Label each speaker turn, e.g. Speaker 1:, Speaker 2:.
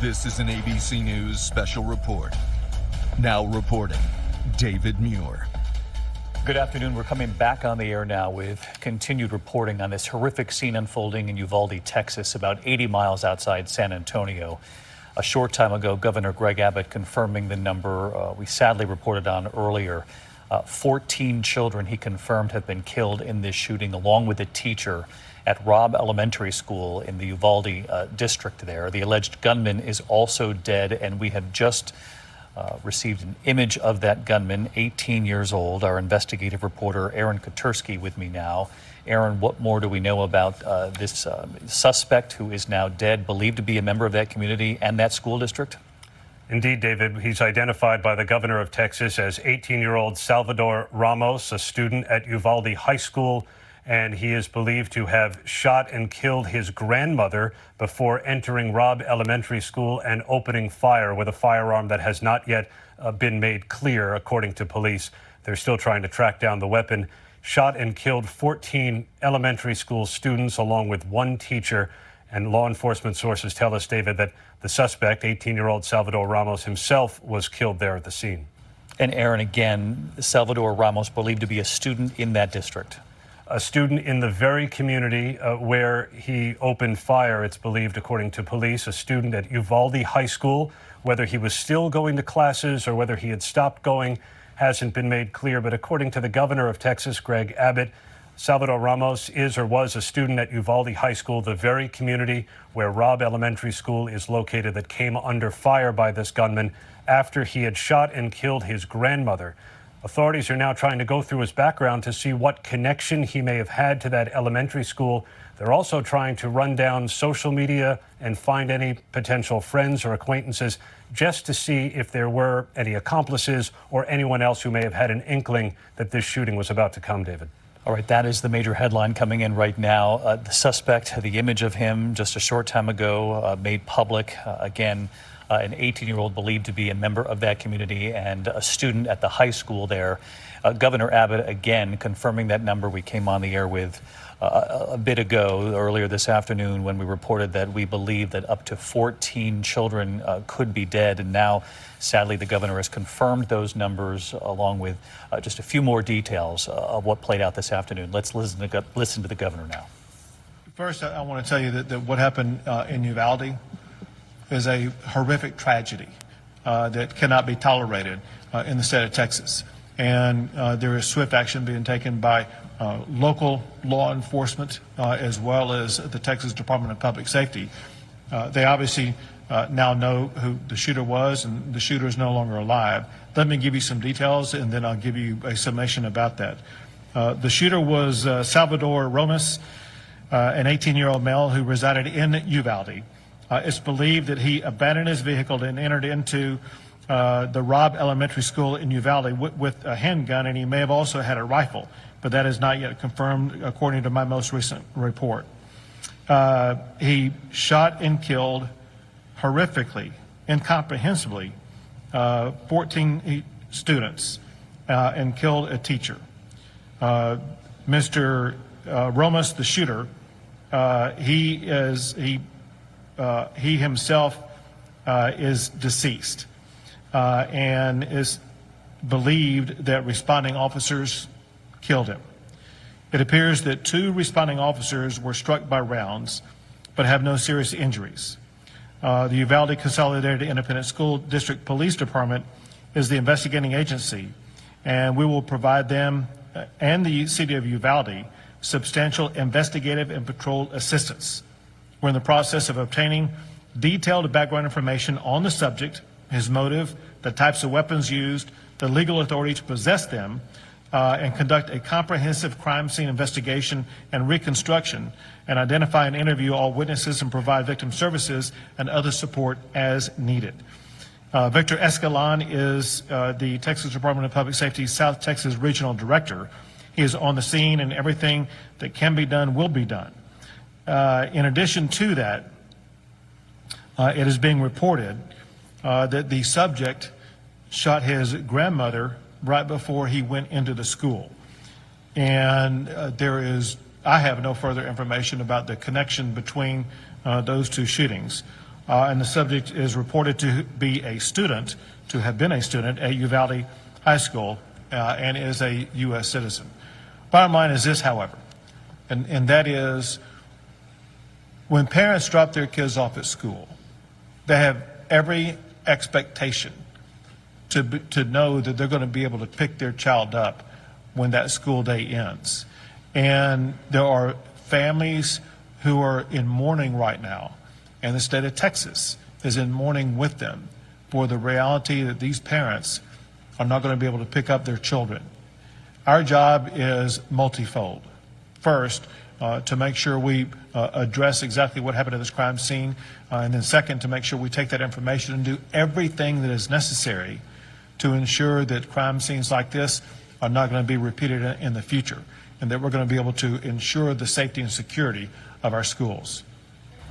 Speaker 1: This is an ABC News special report. Now reporting, David Muir.
Speaker 2: Good afternoon. We're coming back on the air now with continued reporting on this horrific scene unfolding in Uvalde, Texas, about 80 miles outside San Antonio. A short time ago, Governor Greg Abbott confirming the number we sadly reported on earlier. 14 children, he confirmed, have been killed in this shooting, along with a teacher at Robb Elementary School in the Uvalde district there. The alleged gunman is also dead, and we have just received an image of that gunman, 18 years old. Our investigative reporter, Aaron Kotursky, with me now. Aaron, what more do we know about this suspect who is now dead, believed to be a member of that community and that school district?
Speaker 3: Indeed, David. He's identified by the governor of Texas as 18-year-old Salvador Ramos, a student at Uvalde High School, and he is believed to have shot and killed his grandmother before entering Robb Elementary School and opening fire with a firearm that has not yet been made clear, according to police. They're still trying to track down the weapon. Shot and killed 14 elementary school students along with one teacher. And law enforcement sources tell us, David, that the suspect, 18-year-old Salvador Ramos himself, was killed there at the scene.
Speaker 2: And Aaron, again, Salvador Ramos believed to be a student in that district.
Speaker 3: A student in the very community where he opened fire, it's believed, according to police, a student at Uvalde High School. Whether he was still going to classes or whether he had stopped going hasn't been made clear. But according to the governor of Texas, Greg Abbott, Salvador Ramos is or was a student at Uvalde High School, the very community where Robb Elementary School is located, that came under fire by this gunman after he had shot and killed his grandmother. Authorities are now trying to go through his background to see what connection he may have had to that elementary school. They're also trying to run down social media and find any potential friends or acquaintances just to see if there were any accomplices or anyone else who may have had an inkling that this shooting was about to come, David.
Speaker 2: All right, that is the major headline coming in right now. The suspect, the image of him just a short time ago made public. Again, an 18-year-old believed to be a member of that community and a student at the high school there. Governor Abbott, again, confirming that number we came on the air with a bit ago, earlier this afternoon, when we reported that we believe that up to 14 children could be dead. And now, sadly, the governor has confirmed those numbers, along with just a few more details of what played out this afternoon. Let's listen to the governor now.
Speaker 4: First, I want to tell you that what happened in Uvalde is a horrific tragedy that cannot be tolerated in the state of Texas. And there is swift action being taken by local law enforcement as well as the Texas Department of Public Safety. They obviously now know who the shooter was, and the shooter is no longer alive. Let me give you some details, and then I'll give you a summation about that. The shooter was Salvador Ramos, an 18-year-old male who resided in Uvalde. It's believed that he abandoned his vehicle and entered into the Robb Elementary School in Uvalde with a handgun, and he may have also had a rifle, but that is not yet confirmed according to my most recent report. He shot and killed horrifically, incomprehensibly, 14 students and killed a teacher. Mr. Ramos, the shooter, he himself is deceased and is believed that responding officers killed him. It appears that 2 responding officers were struck by rounds but have no serious injuries. The Uvalde Consolidated Independent School District Police Department is the investigating agency, and we will provide them and the city of Uvalde substantial investigative and patrol assistance. We're in the process of obtaining detailed background information on the subject, his motive, the types of weapons used, the legal authority to possess them, and conduct a comprehensive crime scene investigation and reconstruction, and identify and interview all witnesses and provide victim services and other support as needed. Victor Escalon is the Texas Department of Public Safety South Texas Regional Director. He is on the scene, and everything that can be done will be done. In addition to that, it is being reported that the subject shot his grandmother right before he went into the school. And I have no further information about the connection between those 2 shootings. and the subject is reported to be a student, to have been a student at Uvalde High School, and is a U.S. citizen. Bottom line is this, however, and that is, when parents drop their kids off at school, they have every expectation to know that they're going to be able to pick their child up when that school day ends. And there are families who are in mourning right now, and the state of Texas is in mourning with them for the reality that these parents are not going to be able to pick up their children. Our job is multifold. First, to make sure we address exactly what happened at this crime scene, and then second, to make sure we take that information and do everything that is necessary to ensure that crime scenes like this are not going to be repeated in the future, and that we're going to be able to ensure the safety and security of our schools.